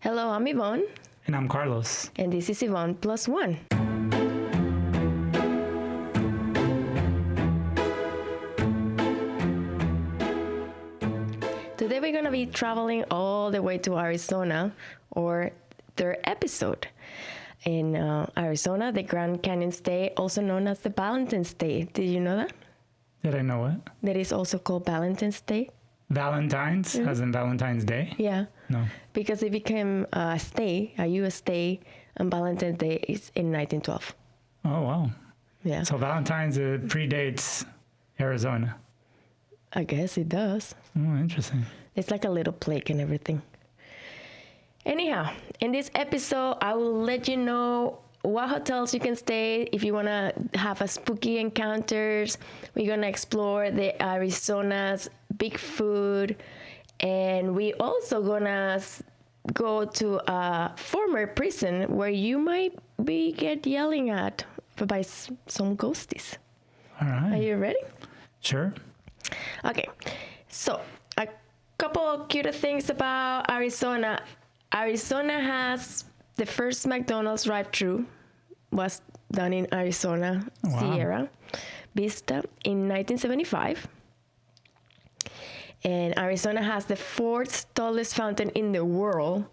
Hello, I'm Ivonne. And I'm Carlos. And this is Ivonneplusone. Today we're going to be traveling all the way to Arizona, or third episode. In Arizona, the Grand Canyon State, also known as the Valentine's State. Did you know that? Did I know what? That is also called Valentine's State. Valentine's, as in Valentine's Day? Yeah. No. Because it became a state, a U.S. state, and Valentine's Day is in 1912. Oh, wow. Yeah. So Valentine's predates Arizona. I guess it does. Oh, interesting. It's like a little plague and everything. Anyhow, in this episode, I will let you know what hotels you can stay if you want to have a spooky encounters. We're going to explore the Arizona's big food. And we also going to go to a former prison where you might be get yelling at by some ghosties. All right. Are you ready? Sure. Okay. So, a couple of cute things about Arizona. Arizona has the first McDonald's drive-thru was done in Arizona, Wow. Sierra Vista in 1975. And Arizona has the fourth tallest fountain in the world,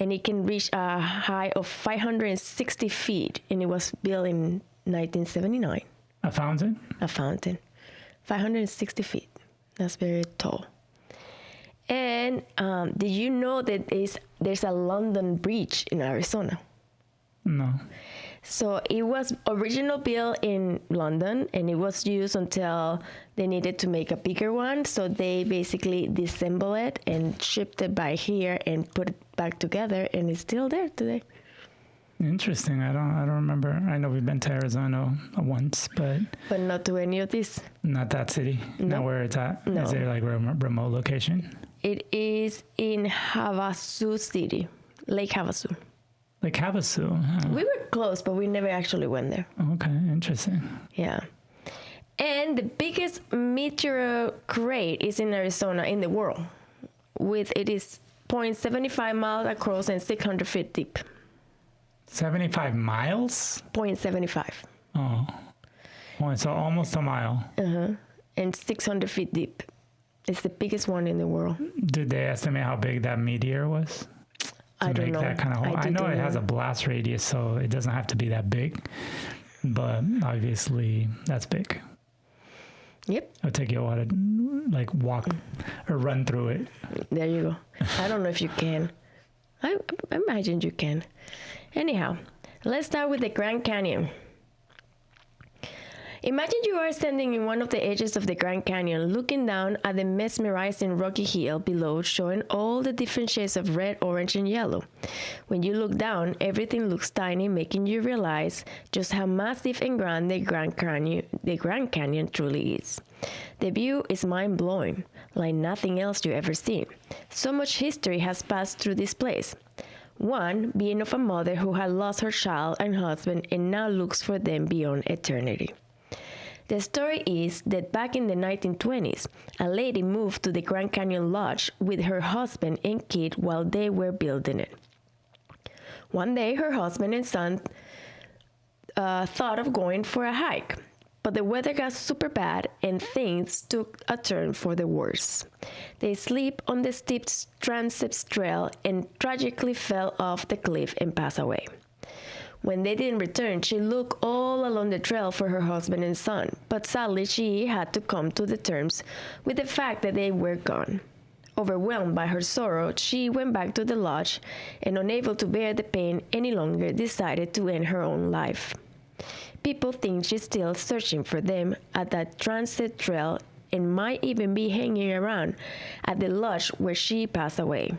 and it can reach a height of 560 feet, and it was built in 1979. A fountain? A fountain, 560 feet. That's very tall. And did you know that there's a London Bridge in Arizona? No. So it was originally built in London, and it was used until they needed to make a bigger one. So they basically disassembled it and shipped it by here and put it back together, and it's still there today. Interesting. I don't remember. I know we've been to Arizona once, but not to any of this. not that city. No. Not where it's at. No. Is it like a remote location? It is in Havasu City, Lake Havasu. Like Havasu. Huh. We were close, but we never actually went there. Okay, interesting. Yeah. And the biggest meteor crater is in Arizona in the world. It is 0.75 miles across and 600 feet deep. 75 miles? 0.75. Oh. Well, so almost a mile. And 600 feet deep. It's the biggest one in the world. Did they estimate how big that meteor was? I don't know. That kind of hole? I know it has a blast radius, so it doesn't have to be that big. But obviously, that's big. Yep. It'll take you a while to like walk or run through it. There you go. I don't know if you can. I imagine you can. Anyhow, let's start with the Grand Canyon. Imagine you are standing in one of the edges of the Grand Canyon, looking down at the mesmerizing rocky hill below, showing all the different shades of red, orange, and yellow. When you look down, everything looks tiny, making you realize just how massive and grand the Grand Canyon truly is. The view is mind-blowing, like nothing else you ever seen. So much history has passed through this place. One being of a mother who had lost her child and husband and now looks for them beyond eternity. The story is that back in the 1920s, a lady moved to the Grand Canyon Lodge with her husband and kid while they were building it. One day, her husband and son thought of going for a hike, but the weather got super bad and things took a turn for the worse. They slipped on the steep Transepts Trail and tragically fell off the cliff and passed away. When they didn't return, she looked all along the trail for her husband and son, but sadly she had to come to the terms with the fact that they were gone. Overwhelmed by her sorrow, she went back to the lodge and, unable to bear the pain any longer, decided to end her own life. People think she's still searching for them at that Transit Trail and might even be hanging around at the lodge where she passed away.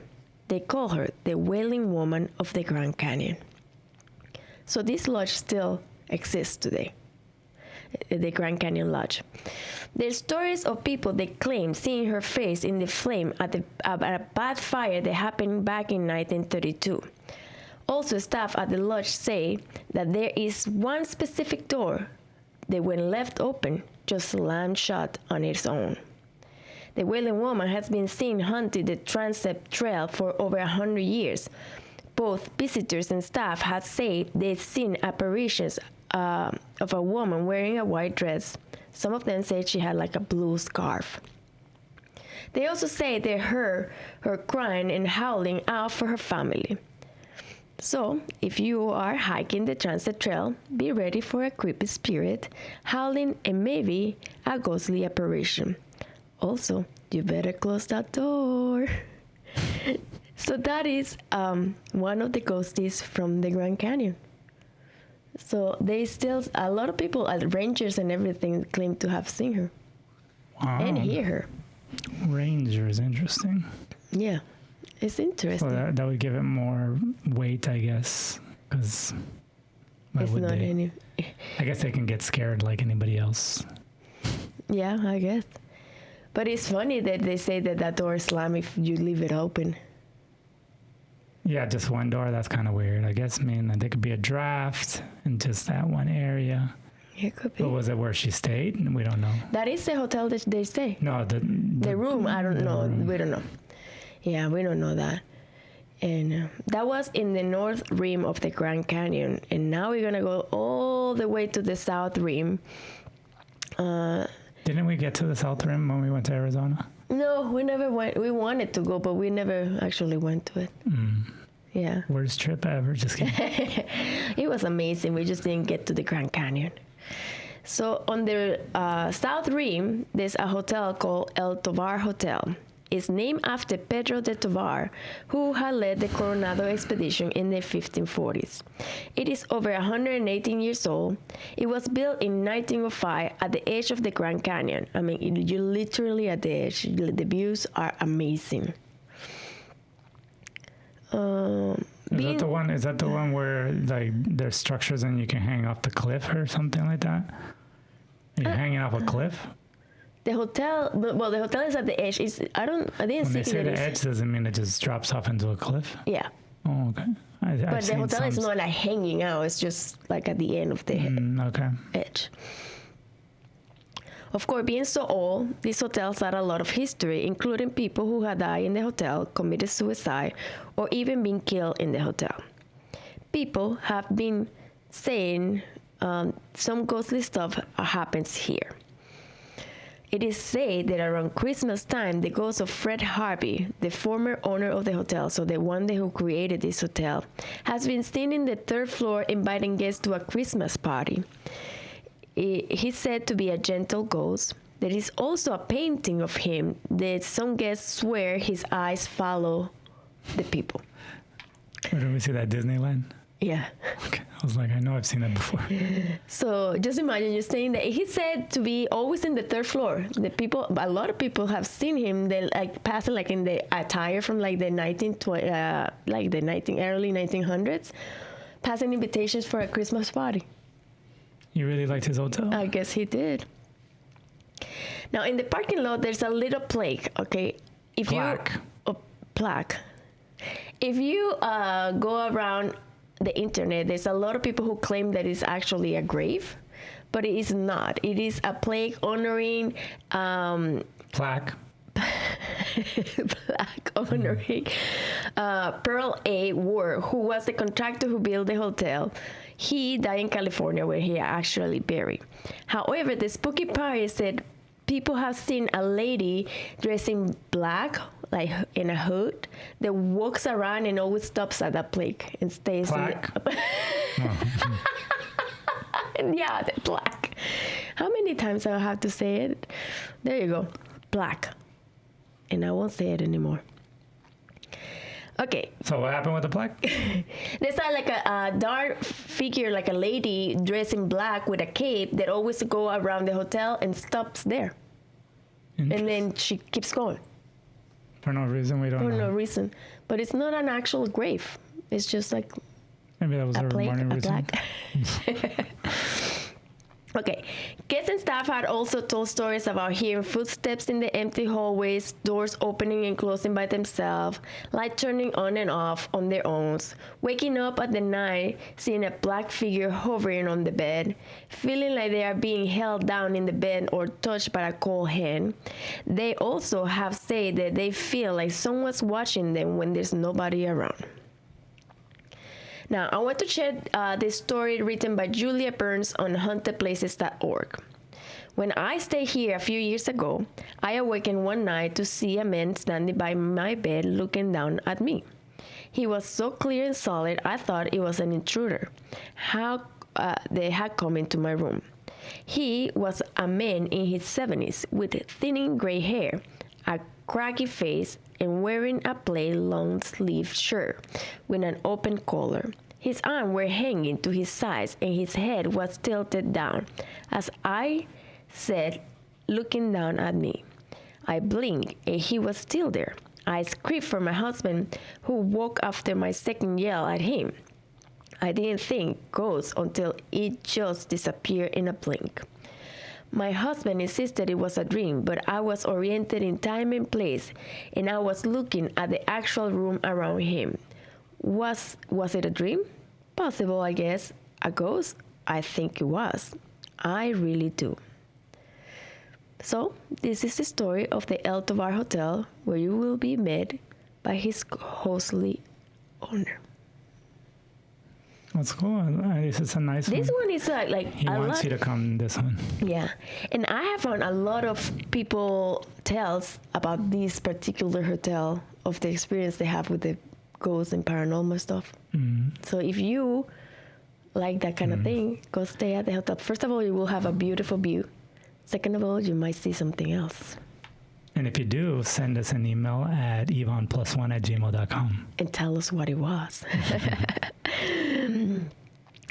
They call her the Wailing Woman of the Grand Canyon. So this lodge still exists today, the Grand Canyon Lodge. There's stories of people that claim seeing her face in the flame at a bad fire that happened back in 1932. Also, staff at the lodge say that there is one specific door that, when left open, just slammed shut on its own. The Wailing Woman has been seen hunting the Transept Trail for over 100 years. Both visitors and staff had said they'd seen apparitions of a woman wearing a white dress. Some of them said she had like a blue scarf. They also say they heard her crying and howling out for her family. So, if you are hiking the Transit Trail, be ready for a creepy spirit, howling, and maybe a ghostly apparition. Also, you better close that door. So that is one of the ghosties from the Grand Canyon. So they still, a lot of people, rangers and everything, claim to have seen her and hear her. Ranger is interesting. Yeah, it's interesting. So that would give it more weight, I guess, because It's not any. I guess they can get scared like anybody else. Yeah, I guess. But it's funny that they say that that door is slammed if you leave it open. Yeah, just one door. That's kind of weird. I guess, I mean, there could be a draft in just that one area. It could be. But was it where she stayed? We don't know. That is the hotel that they stay. No, The room, I don't know. room. We don't know. Yeah, we don't know that. And that was in the north rim of the Grand Canyon. And now we're going to go all the way to the south rim. Didn't we get to the South Rim when we went to Arizona? No, we never went. We wanted to go, but we never actually went to it. Yeah. Worst trip ever. Just kidding. It was amazing. We just didn't get to the Grand Canyon. So on the South Rim, there's a hotel called El Tovar Hotel. It's named after Pedro de Tovar, who had led the Coronado expedition in the 1540s. It is over 118 years old. It was built in 1905 at the edge of the Grand Canyon. I mean, you're literally at the edge. The views are amazing. Is that the one where like there's structures and you can hang off the cliff or something like that? You're hanging off a cliff? The hotel, well, the hotel is at the edge. I didn't When they see say it. the edge, doesn't mean it just drops off into a cliff? Yeah, Oh, okay. but the hotel is not like hanging out. It's just like at the end of the Okay. edge. Of course, being so old, these hotels had a lot of history, including people who had died in the hotel, committed suicide, or even been killed in the hotel. People have been saying some ghostly stuff happens here. It is said that around Christmas time, the ghost of Fred Harvey, the former owner of the hotel, so the one who created this hotel, has been seen in the third floor inviting guests to a Christmas party. He's said to be a gentle ghost. There is also a painting of him that some guests swear his eyes follow the people. Where did we see that? Disneyland? Yeah. Okay. I was like, I know I've seen that before. So just imagine you're saying that he's said to be always in the third floor. A lot of people have seen him. They like passing like in the attire from like the early 1900s, passing invitations for a Christmas party. You really liked his hotel? I guess he did. Now in the parking lot, there's a little plaque. Okay, plaque. If you go around the internet, there's a lot of people who claim that it's actually a grave, but it is not. It is a plaque honoring Plaque. Pearl A. Ward, who was the contractor who built the hotel. He died in California, where he actually buried. However, the spooky part is that people have seen a lady dressed in black, like in a hood, that walks around and always stops at that plaque and stays. Plaque? Yeah, the plaque. How many times I have to say it? There you go, plaque. And I won't say it anymore. Okay. So what happened with the plaque? There's like a dark figure, like a lady dressed in black with a cape that always go around the hotel and stops there. And then she keeps going. For no reason, we don't know. For no reason. But it's not an actual grave. It's just like Maybe that was her morning routine. plaque. Okay, guests and staff had also told stories about hearing footsteps in the empty hallways, doors opening and closing by themselves, light turning on and off on their own, waking up at the night, seeing a black figure hovering on the bed, feeling like they are being held down in the bed or touched by a cold hand. They also have said that they feel like someone's watching them when there's nobody around. Now, I want to share this story written by Julia Burns on hauntedplaces.org. When I stayed here a few years ago, I awakened one night to see a man standing by my bed looking down at me. He was so clear and solid, I thought it was an intruder. How they had come into my room. He was a man in his 70s with thinning gray hair, a craggy face, and wearing a plain long-sleeved shirt with an open collar. His arms were hanging to his sides and his head was tilted down. As I said, looking down at me, I blinked and he was still there. I screamed for my husband, who woke after my second yell at him. I didn't think ghosts until it just disappeared in a blink. My husband insisted it was a dream, but I was oriented in time and place, and I was looking at the actual room around him. Was it a dream? Possible, I guess. A ghost? I think it was. I really do. So, this is the story of the El Tovar Hotel, where you will be met by his ghostly owner. That's cool. This is a nice one. This one is like He a wants lot. you to come this one. Yeah, and I have found a lot of people tells about this particular hotel of the experience they have with the ghosts and paranormal stuff. So if you like that kind of thing, go stay at the hotel. First of all, you will have a beautiful view. Second of all, you might see something else. And if you do, send us an email at Ivonne+1@gmail.com. And tell us what it was.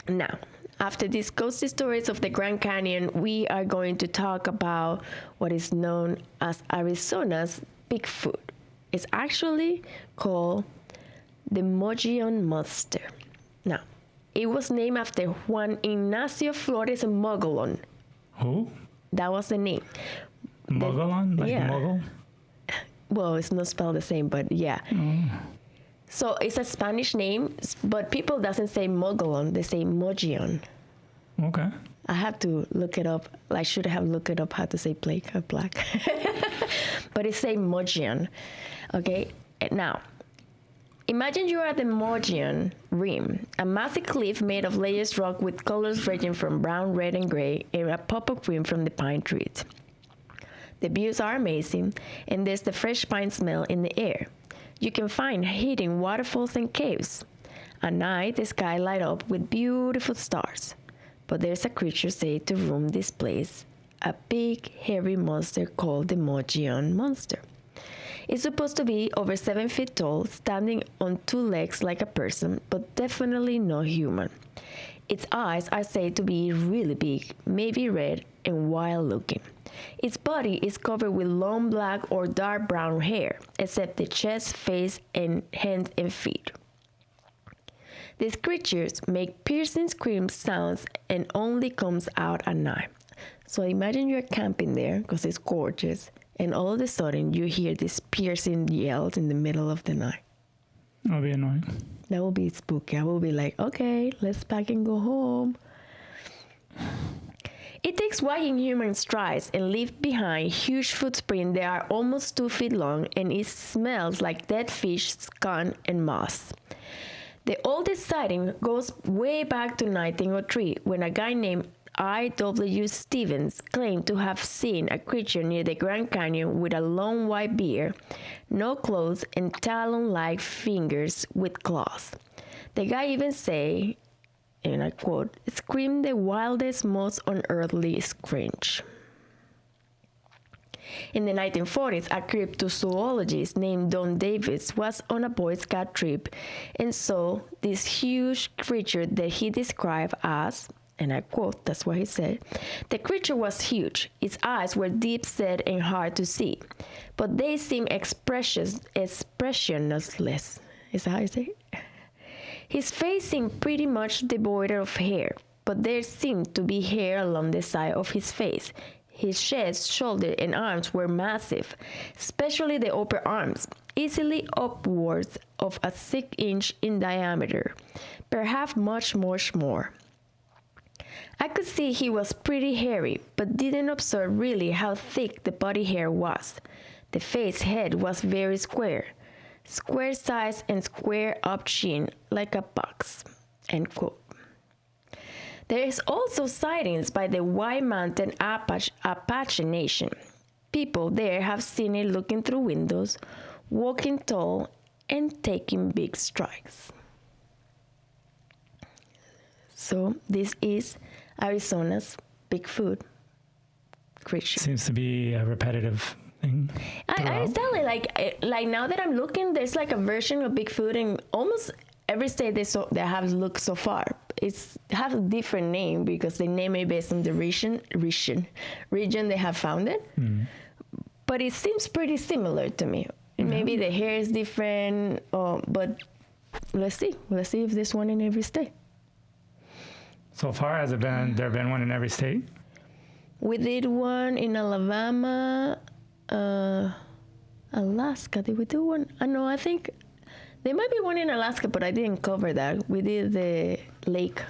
Now, after these ghosty stories of the Grand Canyon, we are going to talk about what is known as Arizona's Bigfoot. It's actually called the Mogollon Monster. Now, it was named after Juan Ignacio Flores Mogollon. Who? That was the name. Mogollon? Like yeah. Mogul? Well, it's not spelled the same, but yeah. So it's a Spanish name, but people doesn't say Mogollon, they say Mogollon. Okay. I have to look it up. I should have looked it up how to say black. But it's say Mogollon. Okay, now, imagine you are at the Mogollon Rim, a massive cliff made of layers rock with colors ranging from brown, red, and gray, and a pop of green from the pine trees. The views are amazing, and there's the fresh pine smell in the air. You can find hidden waterfalls and caves. At night, the sky light up with beautiful stars. But there's a creature said to roam this place, a big, hairy monster called the Mogollon Monster. It's supposed to be over 7 feet tall, standing on 2 legs like a person, but definitely not human. Its eyes are said to be really big, maybe red, and wild-looking. Its body is covered with long black or dark brown hair, except the chest, face, and hands and feet. These creatures make piercing scream sounds and only comes out at night. So imagine you're camping there, because it's gorgeous, and all of a sudden you hear these piercing yells in the middle of the night. That'll be annoying. That will be spooky. I will be like, okay, let's pack and go home. It takes walking human strides and leaves behind huge footprints that are almost 2 feet long, and it smells like dead fish, scum, and moss. The oldest sighting goes way back to 1903, when a guy named I.W. Stevens claimed to have seen a creature near the Grand Canyon with a long white beard, no clothes, and talon-like fingers with claws. The guy even said, and I quote, "screamed the wildest, most unearthly screech." In the 1940s, a cryptozoologist named Don Davis was on a Boy Scout trip and saw this huge creature that he described as, and I quote, that's what he said, "The creature was huge. Its eyes were deep-set and hard to see, but they seemed expressionless. Is that how you say it? His face seemed pretty much devoid of hair, but there seemed to be hair along the side of his face. His chest, shoulder, and arms were massive, especially the upper arms, easily upwards of a 6 inch in diameter, perhaps much more. I could see he was pretty hairy, but didn't observe really how thick the body hair was. The face head was very square size and square up chin like a box. end quote. There is also sightings by the White Mountain Apache Nation. People there have seen it looking through windows, walking tall, and taking big strides. So this is Arizona's Bigfoot creature. Seems to be a repetitive thing. I was telling, like now that I'm looking, there's like a version of Bigfoot in almost every state they have looked so far. It's have a different name because they name it based on the region they have found it. But it seems pretty similar to me. Maybe the hair is different, but let's see. Let's see if there's one in every state. So far, has there been one in every state? We did one in Alabama, Alaska. Did we do one? No, I think there might be one in Alaska, but I didn't cover that. We did the lake,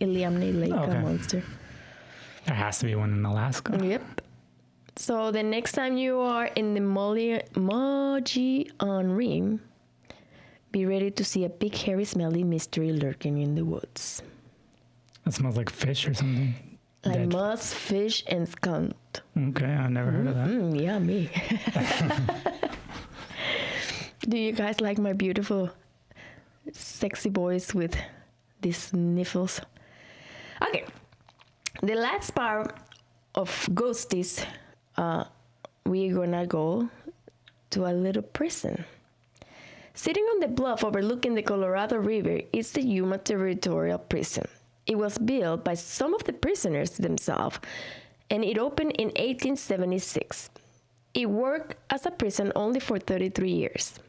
Iliamne Lake Monster. There has to be one in Alaska. Yep. So the next time you are in the Mogollon Rim, be ready to see a big, hairy, smelly mystery lurking in the woods. That smells like fish or something. Like Dead. musk, fish, and skunk. Okay, I've never heard of that. Yeah, me. Do you guys like my beautiful, sexy voice with these sniffles? Okay. The last part of ghosties, we're gonna go to a little prison. Sitting on the bluff overlooking the Colorado River is the Yuma Territorial Prison. It was built by some of the prisoners themselves, and it opened in 1876. It worked as a prison only for 33 years.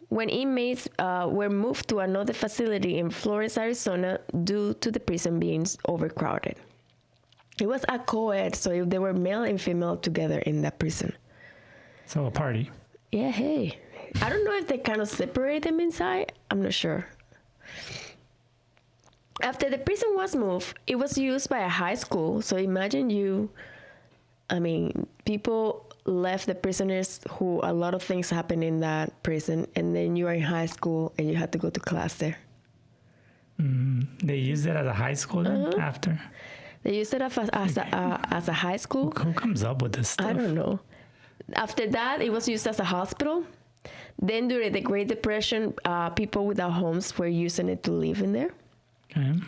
When inmates were moved to another facility in Florence, Arizona, due to the prison being overcrowded. It was a co-ed, so there were male and female together in that prison. So a party. Yeah, hey. I don't know if they kind of separate them inside. I'm not sure. After the prison was moved, it was used by a high school. So imagine people left the prisoners who a lot of things happened in that prison, and then you are in high school and you had to go to class there. They used it as a high school then after? They used it as a high school. Who comes up with this stuff? I don't know. After that, it was used as a hospital. Then during the Great Depression, people without homes were using it to live in there. Okay.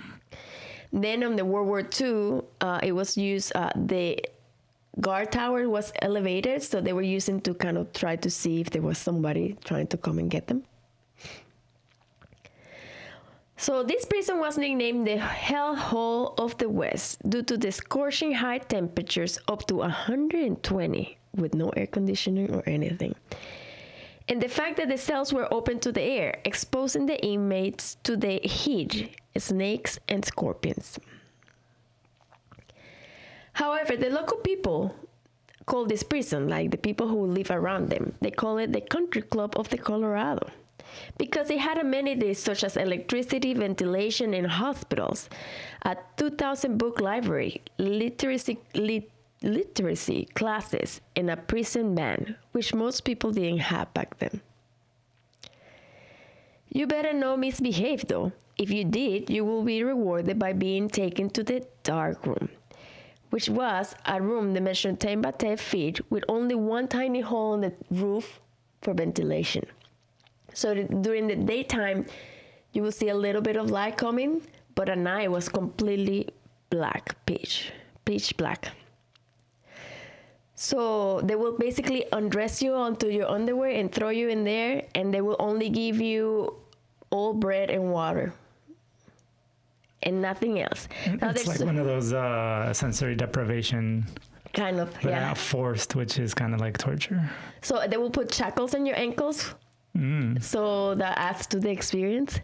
Then on the World War II, it was used, the guard tower was elevated, so they were using to kind of try to see if there was somebody trying to come and get them. So this prison was nicknamed the Hell Hole of the West due to the scorching high temperatures up to 120 with no air conditioning or anything. And the fact that the cells were open to the air, exposing the inmates to the heat, snakes, and scorpions. However, the local people call this prison, like the people who live around them, they call it the Country Club of the Colorado, because it had amenities such as electricity, ventilation, and hospitals, a 2,000 book library, literacy classes, and a prison band, which most people didn't have back then. You better not misbehave though. If you did, you will be rewarded by being taken to the dark room, which was a room that measured 10 by 10 feet with only one tiny hole in the roof for ventilation. So during the daytime, you will see a little bit of light coming, but at night it was completely black, pitch black. So they will basically undress you onto your underwear and throw you in there, and they will only give you all bread and water and nothing else. Now, it's like one of those sensory deprivation, kind of, but yeah, not forced, which is kind of like torture. So they will put shackles on your ankles, so that adds to the experience.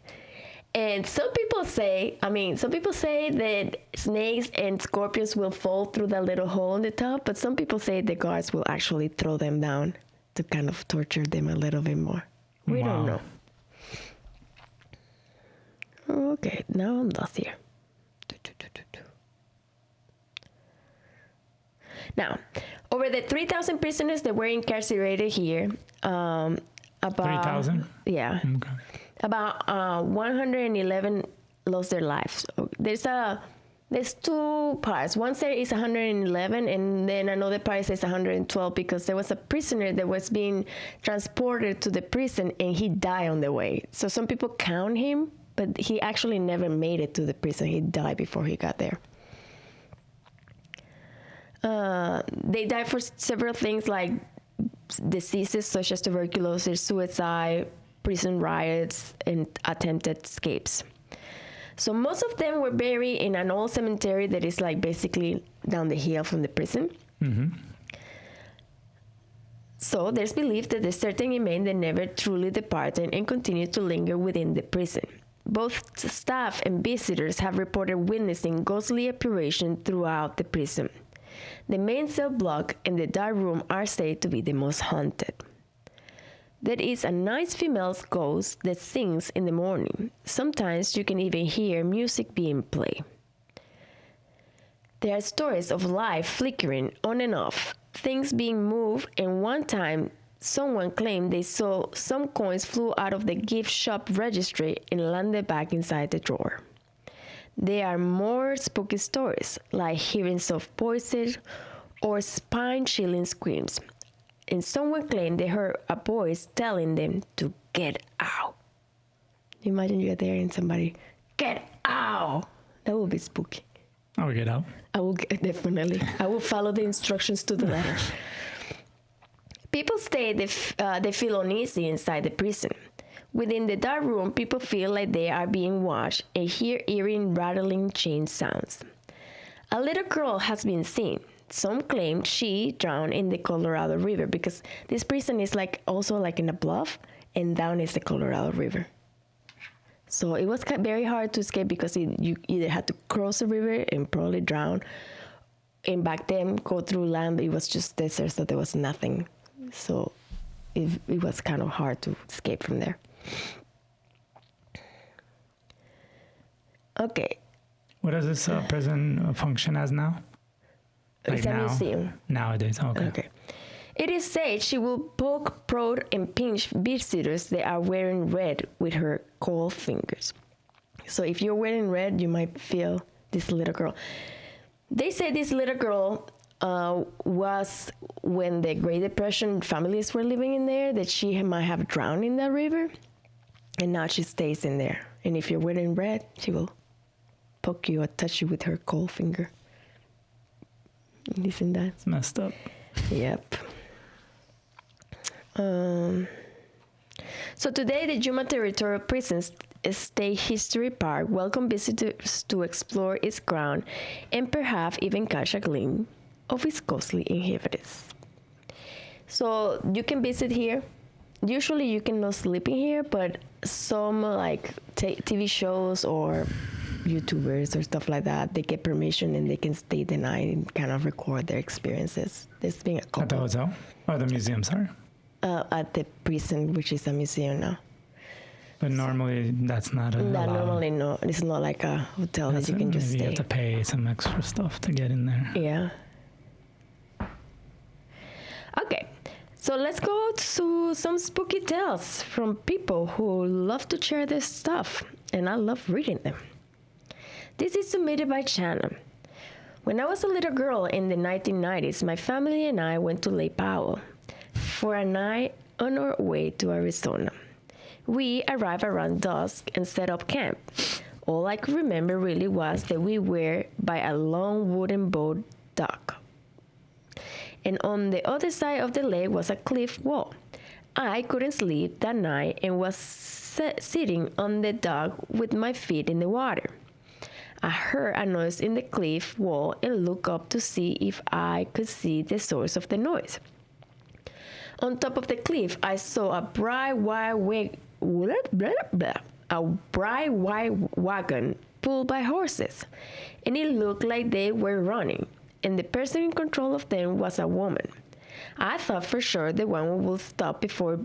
And some people say that snakes and scorpions will fall through that little hole in the top, but some people say the guards will actually throw them down to kind of torture them a little bit more. We don't know. Okay, now I'm lost here. Now, over the 3,000 prisoners that were incarcerated here, about 3,000? Yeah. Okay. About 111 lost their lives. There's two parts. One says it's 111, and then another part says 112 because there was a prisoner that was being transported to the prison and he died on the way. So some people count him, but he actually never made it to the prison. He died before he got there. They died for several things like diseases such as tuberculosis, suicide, prison riots, and attempted escapes. So most of them were buried in an old cemetery that is like basically down the hill from the prison. Mm-hmm. So there's belief that there's certain inmates that never truly departed and continue to linger within the prison. Both staff and visitors have reported witnessing ghostly apparitions throughout the prison. The main cell block and the dark room are said to be the most haunted. There is a nice female ghost that sings in the morning. Sometimes you can even hear music being played. There are stories of light flickering on and off, things being moved, and one time someone claimed they saw some coins flew out of the gift shop registry and landed back inside the drawer. There are more spooky stories, like hearing soft voices or spine-chilling screams. And someone claimed they heard a voice telling them to get out. You imagine you're there and somebody, get out. That would be spooky. I would get out. I will definitely. I will follow the instructions to the letter. People say they feel uneasy inside the prison. Within the dark room, people feel like they are being watched and hear eerie rattling chain sounds. A little girl has been seen. Some claim she drowned in the Colorado River because this prison is also in a bluff, and down is the Colorado River. So it was very hard to escape because you either had to cross the river and probably drown, and back then go through land. It was just desert, so there was nothing. So it was kind of hard to escape from there. Okay. What does this prison function as now? It's a museum. Nowadays, okay. It is said she will poke, prod, and pinch visitors that are wearing red with her cold fingers. So if you're wearing red, you might feel this little girl. They say this little girl was when the Great Depression families were living in there, that she might have drowned in that river, and now she stays in there. And if you're wearing red, she will poke you or touch you with her cold finger. Isn't that? It's messed up. Yep. So today, the Yuma Territorial Prison's State History Park welcomes visitors to explore its ground and perhaps even catch a glimpse of its ghostly inhabitants. So you can visit here. Usually you cannot sleep in here, but some TV shows or YouTubers or stuff like that, they get permission and they can stay the night and kind of record their experiences. There's been a couple. At the hotel? Or the museum, sorry? At the prison, which is a museum now. But normally that's not allowed. Normally no. It's not like a hotel that you can just stay. You have to pay some extra stuff to get in there. Yeah. Okay. So let's go to some spooky tales from people who love to share their stuff. And I love reading them. This is submitted by Shannon. When I was a little girl in the 1990s, my family and I went to Lake Powell for a night on our way to Arizona. We arrived around dusk and set up camp. All I could remember really was that we were by a long wooden boat dock. And on the other side of the lake was a cliff wall. I couldn't sleep that night and was sitting on the dock with my feet in the water. I heard a noise in the cliff wall and looked up to see if I could see the source of the noise. On top of the cliff, I saw a bright white wagon pulled by horses, and it looked like they were running, and the person in control of them was a woman. I thought for sure the woman would stop before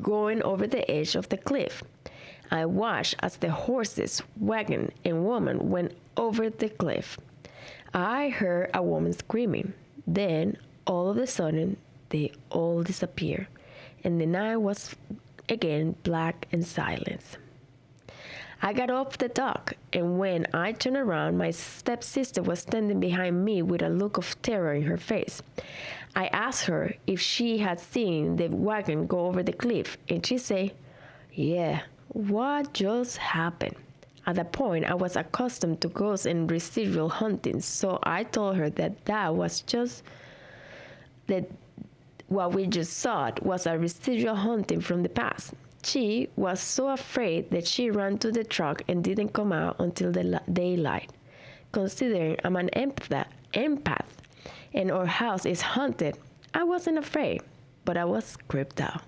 going over the edge of the cliff. I watched as the horses, wagon, and woman went over the cliff. I heard a woman screaming. Then, all of a sudden, they all disappeared, and the night was again black and silence. I got off the dock, and when I turned around, my stepsister was standing behind me with a look of terror in her face. I asked her if she had seen the wagon go over the cliff, and she said, "Yeah, what just happened?" At that point, I was accustomed to ghosts and residual hunting, so I told her that was just that what we just saw was a residual hunting from the past. She was so afraid that she ran to the truck and didn't come out until the daylight. Considering I'm an empath and our house is haunted, I wasn't afraid, but I was creeped out.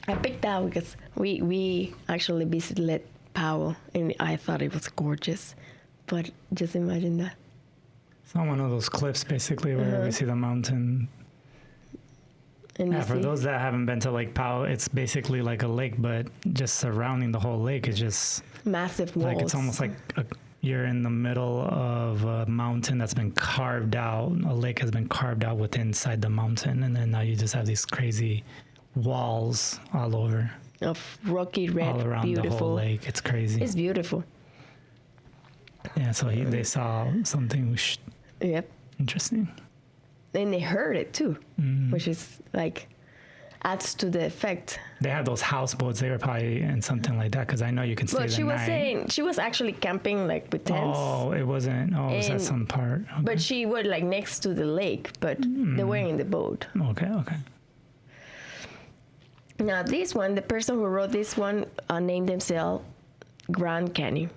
I picked out because we actually visited Powell, and I thought it was gorgeous. But just imagine that. It's on one of those cliffs, basically, where we see the mountain. And Yeah, for those that haven't been to Lake Powell, it's basically like a lake, but just surrounding the whole lake is just massive walls. like it's almost like you're in the middle of a mountain that's been carved out. A lake has been carved out within inside the mountain, and then now you just have these crazy walls all over. Of rocky red, all around beautiful. the whole lake. It's crazy. It's beautiful. Yeah, so they saw something Yep. interesting. And they heard it too, which is like adds to the effect. They had those houseboats. They were probably in something like that because I know you can stay But the she was night. saying she was actually camping like with tents. Oh, it wasn't. Oh, was that And- some part? Okay. But she was like next to the lake, but they were in the boat. Okay. Now this one, the person who wrote this one named themselves Grand Canyon.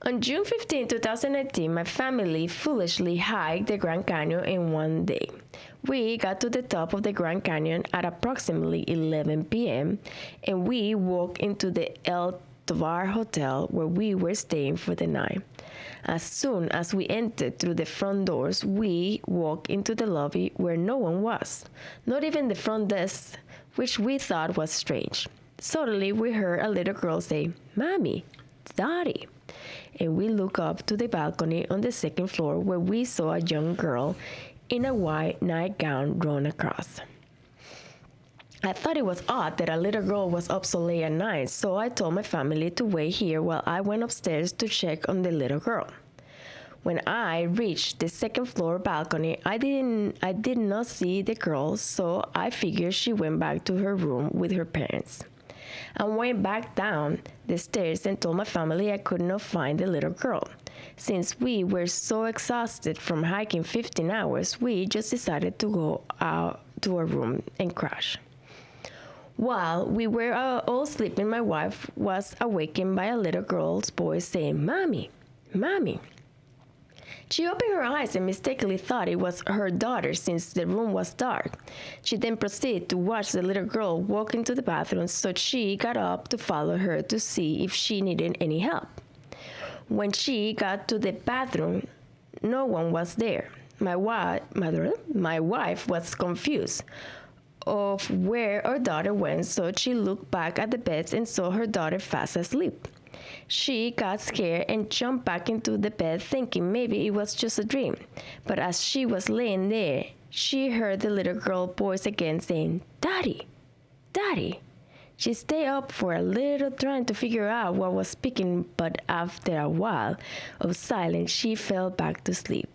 On June 15, 2019, my family foolishly hiked the Grand Canyon in one day. We got to the top of the Grand Canyon at approximately 11 p.m. and we walked into the El Tovar Hotel where we were staying for the night. As soon as we entered through the front doors, we walked into the lobby where no one was, not even the front desk, which we thought was strange. Suddenly, we heard a little girl say, "Mommy, Daddy." And we looked up to the balcony on the second floor where we saw a young girl in a white nightgown run across. I thought it was odd that a little girl was up so late at night, so I told my family to wait here while I went upstairs to check on the little girl. When I reached the second floor balcony, I did not see the girl, so I figured she went back to her room with her parents. I went back down the stairs and told my family I could not find the little girl. Since we were so exhausted from hiking 15 hours, we just decided to go out to our room and crash. While we were all sleeping, my wife was awakened by a little girl's voice saying, "Mommy, Mommy." She opened her eyes and mistakenly thought it was her daughter since the room was dark. She then proceeded to watch the little girl walk into the bathroom, so she got up to follow her to see if she needed any help. When she got to the bathroom, no one was there. My wife was confused of where our daughter went, so she looked back at the beds and saw her daughter fast asleep. She got scared and jumped back into the bed thinking maybe it was just a dream. But as she was laying there, she heard the little girl's voice again saying, "Daddy, Daddy." She stayed up for a little trying to figure out what was speaking, but after a while of silence, she fell back to sleep.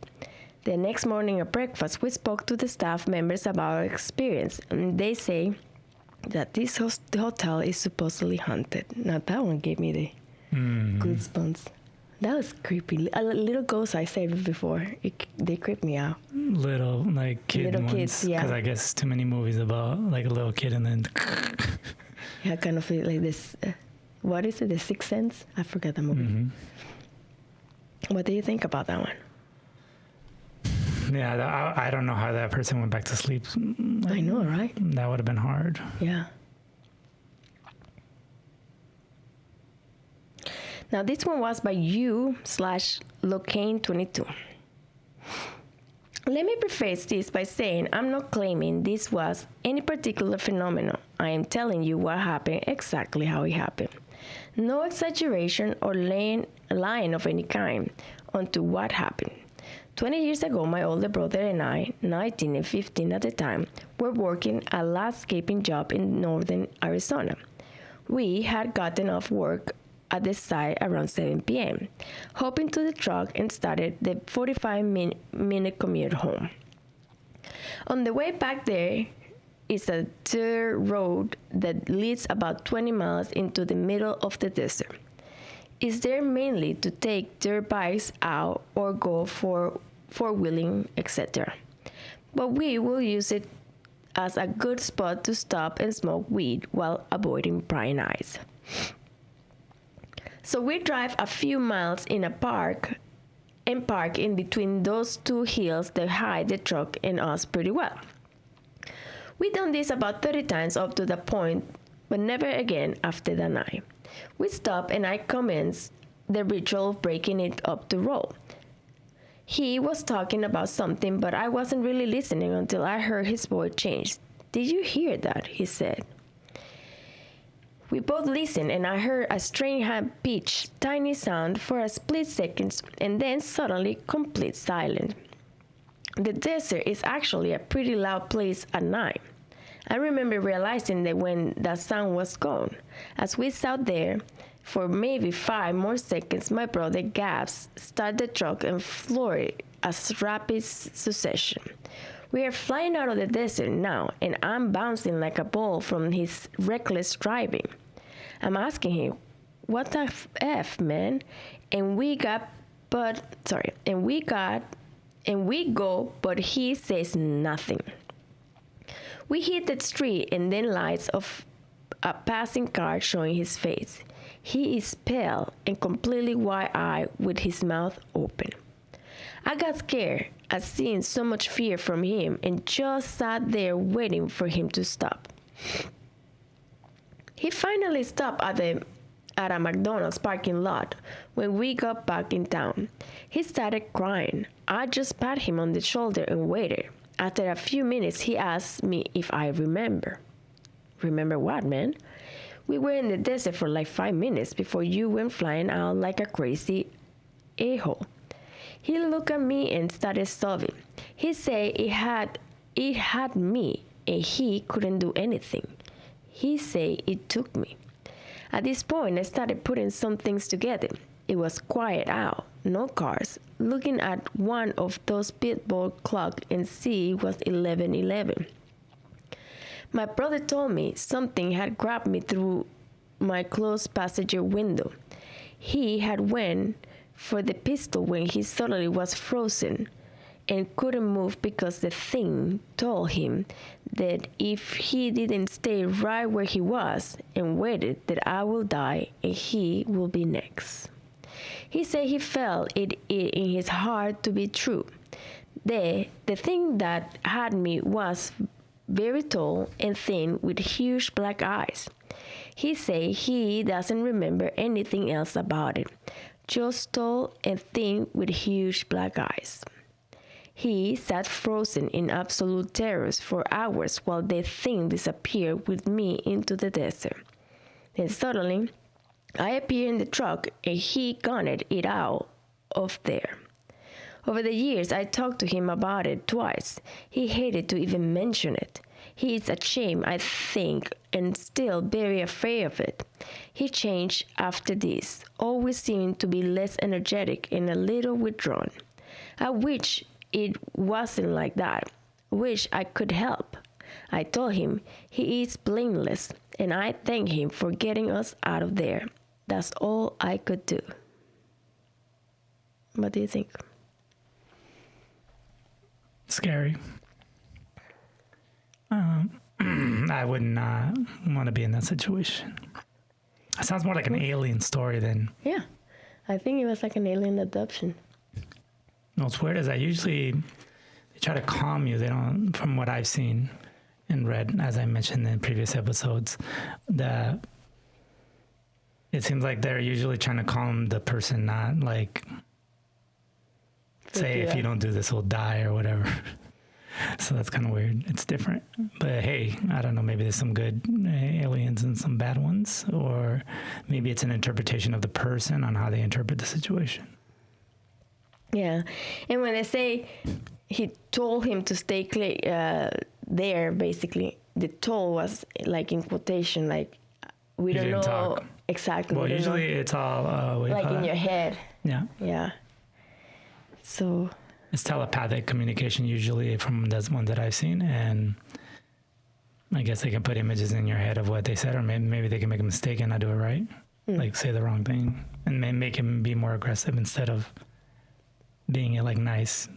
The next morning at breakfast, we spoke to the staff members about our experience, and they say that this hotel is supposedly haunted. Now that one gave me the goosebumps. That was creepy. A little ghost, I said before, they creep me out. Little like kid Little ones, kids, yeah. Because I guess too many movies about like a little kid and then. Yeah, I kind of feel like this. What is it? The Sixth Sense? I forgot the movie. What do you think about that one? Yeah, I don't know how that person went back to sleep. I know, right? That would have been hard. Yeah. Now this one was by you/Locane22. Let me preface this by saying I'm not claiming this was any particular phenomenon. I am telling you what happened exactly how it happened. No exaggeration or lying of any kind onto what happened. 20 years ago, my older brother and I, 19 and 15 at the time, were working a landscaping job in northern Arizona. We had gotten off work at the site around 7 p.m., hopped into the truck and started the 45-minute commute home. On the way back there is a dirt road that leads about 20 miles into the middle of the desert. It's there mainly to take dirt bikes out or go for wheeling, etc. But we will use it as a good spot to stop and smoke weed while avoiding prying eyes. So we drive a few miles in a park and park in between those two hills that hide the truck and us pretty well. We done this about 30 times up to the point, but never again after that night. We stop and I commence the ritual of breaking it up to roll. He was talking about something, but I wasn't really listening until I heard his voice change. "Did you hear that?" he said. We both listened and I heard a strange high-pitched, tiny sound for a split second and then suddenly complete silence. The desert is actually a pretty loud place at night. I remember realizing that when that sound was gone. As we sat there for maybe 5 more seconds, my brother Gabs started the truck and floored a rapid succession. We are flying out of the desert now, and I'm bouncing like a ball from his reckless driving. I'm asking him, "What the F, man?" And we go, but he says nothing. We hit the street and then lights of a passing car showing his face. He is pale and completely wide-eyed with his mouth open. I got scared at seeing so much fear from him and just sat there waiting for him to stop. He finally stopped at a McDonald's parking lot when we got back in town. He started crying. I just pat him on the shoulder and waited. After a few minutes, he asked me if I remember. "Remember what, man?" "We were in the desert for like 5 minutes before you went flying out like a crazy a-hole." He looked at me and started sobbing. He said it had me and he couldn't do anything. He said it took me. At this point, I started putting some things together. It was quiet out, no cars. Looking at one of those billboard clocks and see it was 11:11. My brother told me something had grabbed me through my closed passenger window. He had went for the pistol when he suddenly was frozen and couldn't move because the thing told him that if he didn't stay right where he was and waited, that I will die and he will be next. He said he felt it in his heart to be true. The thing that had me was very tall and thin with huge black eyes. He said he doesn't remember anything else about it, just tall and thin with huge black eyes. He sat frozen in absolute terror for hours while the thing disappeared with me into the desert. Then suddenly, I appeared in the truck and he gunned it out of there. Over the years, I talked to him about it twice. He hated to even mention it. He is ashamed, I think, and still very afraid of it. He changed after this, always seemed to be less energetic and a little withdrawn. I wish it wasn't like that. Wish I could help. I told him he is blameless, and I thank him for getting us out of there. That's all I could do. What do you think? Scary. I would not want to be in that situation. It sounds more like an alien story than... Yeah, I think it was like an alien abduction. What's weird is that usually they try to calm you. They don't, from what I've seen and read, as I mentioned in previous episodes, that it seems like they're usually trying to calm the person, not like say, if you don't do this, we'll die or whatever. So that's kind of weird. It's different. But hey, I don't know, maybe there's some good aliens and some bad ones, or maybe it's an interpretation of the person on how they interpret the situation. Yeah. And when they say he told him to stay there, basically, the toll was like in quotation, like we You don't know didn't talk. exactly. Well, we don't know. usually it's all what do you Like call in that? your head. Yeah, Yeah. So it's telepathic communication usually from the one that I've seen, and I guess they can put images in your head of what they said, or maybe they can make a mistake and not do it right, like say the wrong thing, and make him be more aggressive instead of being like nice.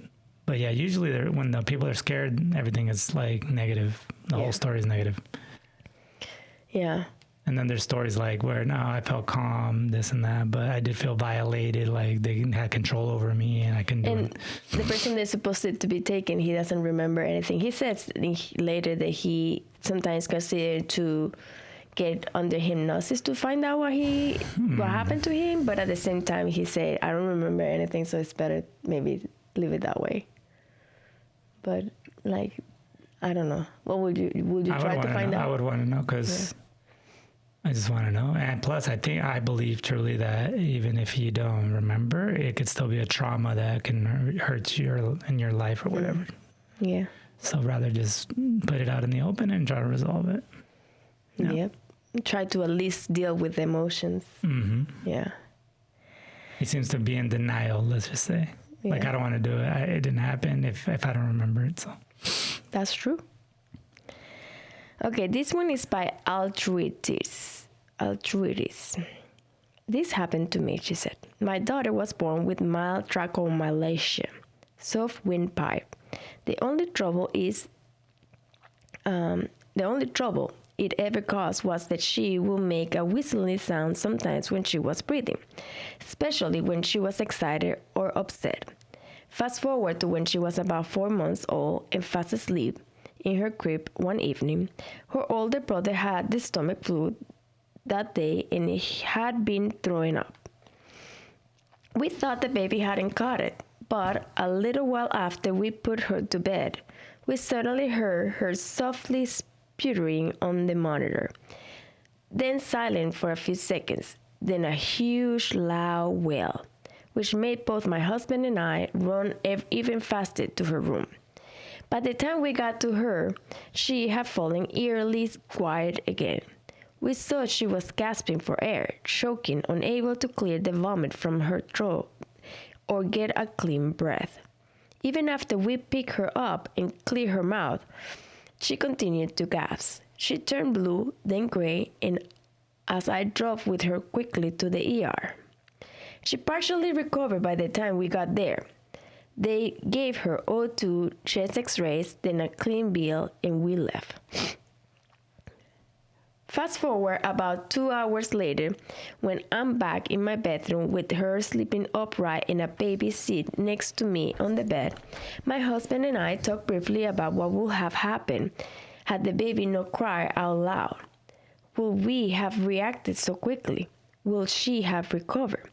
But yeah, usually when the people are scared, everything is like negative. The whole story is negative. yeah. And then there's stories like where no, I felt calm, this and that, but I did feel violated. Like they had control over me, and I couldn't do And it. the person that's supposed to be taken, he doesn't remember anything. He says later that he sometimes considered to get under hypnosis to find out what happened to him, but at the same time he said, I don't remember anything, so it's better maybe leave it that way. But like, I don't know. What would you try to find I out? would want to know because I just want to know. And plus, I believe truly that even if you don't remember, it could still be a trauma that can hurt you in your life or whatever. Yeah. So rather just put it out in the open and try to resolve it. Yeah. Yep. Try to at least deal with the emotions. Mm-hmm. Yeah. He seems to be in denial, let's just say. Like, Yeah. I don't want to do it. It didn't happen if I don't remember it. So That's true. Okay, this one is by Altruitis. This happened to me, she said. My daughter was born with mild tracheomalacia, soft windpipe. The only trouble it ever caused was that she would make a whistling sound sometimes when she was breathing, especially when she was excited or upset. Fast forward to when she was about 4 months old and fast asleep in her crib one evening. Her older brother had the stomach flu that day and he had been throwing up. We thought the baby hadn't caught it, but a little while after we put her to bed, we suddenly heard her softly sputtering on the monitor, then silent for a few seconds, then a huge loud wail, which made both my husband and I run even faster to her room. By the time we got to her, she had fallen eerily quiet again. We thought she was gasping for air, choking, unable to clear the vomit from her throat or get a clean breath. Even after we picked her up and cleared her mouth, she continued to gasp. She turned blue, then gray, and as I drove with her quickly to the ER. She partially recovered by the time we got there. They gave her O2, chest x-rays, then a clean bill, and we left. Fast forward about 2 hours later, when I'm back in my bedroom with her sleeping upright in a baby seat next to me on the bed, my husband and I talked briefly about what would have happened had the baby not cried out loud. Would we have reacted so quickly? Will she have recovered?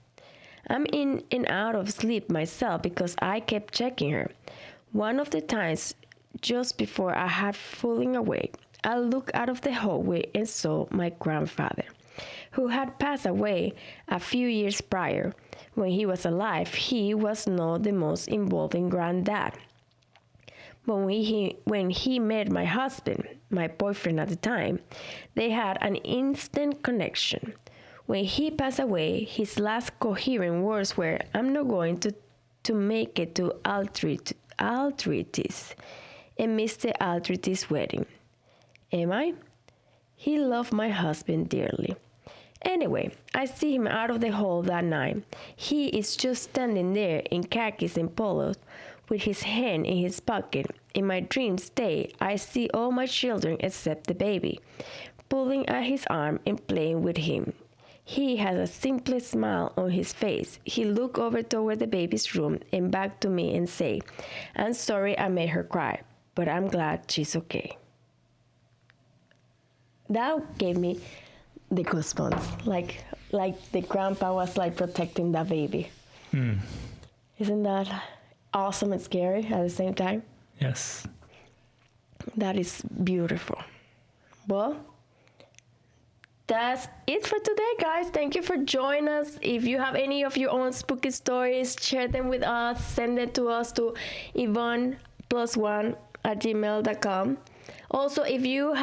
I'm in and out of sleep myself because I kept checking her. One of the times, just before I had fallen awake, I looked out of the hallway and saw my grandfather, who had passed away a few years prior. When he was alive, he was not the most involving granddad. But when he met my husband, my boyfriend at the time, they had an instant connection. When he passed away, his last coherent words were, "I'm not going to make it to Altritis and Mr. Altritis' wedding. Am I?" He loved my husband dearly. Anyway, I see him out of the hall that night. He is just standing there in khakis and polos with his hand in his pocket. In my dream state, I see all my children except the baby, pulling at his arm and playing with him. He has a simple smile on his face. He looked over toward the baby's room and back to me and say, "I'm sorry I made her cry, but I'm glad she's okay." That gave me the goosebumps, like the grandpa was like protecting that baby. Isn't that awesome and scary at the same time? yes. That is beautiful. Well, that's it for today, guys. Thank you for joining us. If you have any of your own spooky stories, share them with us. Send it to us to Ivonneplusone@gmail.com. Also, if you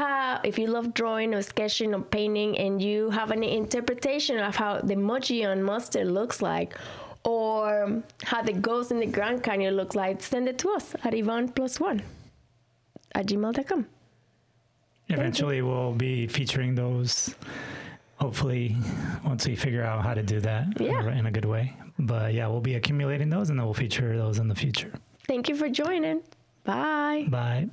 love drawing or sketching or painting and you have any interpretation of how the Mogollon Monster looks like or how the ghost in the Grand Canyon looks like, send it to us at Ivonneplusone@gmail.com. Eventually, we'll be featuring those, hopefully, once we figure out how to do that in a good way. But yeah, we'll be accumulating those and then we'll feature those in the future. Thank you for joining. Bye. Bye.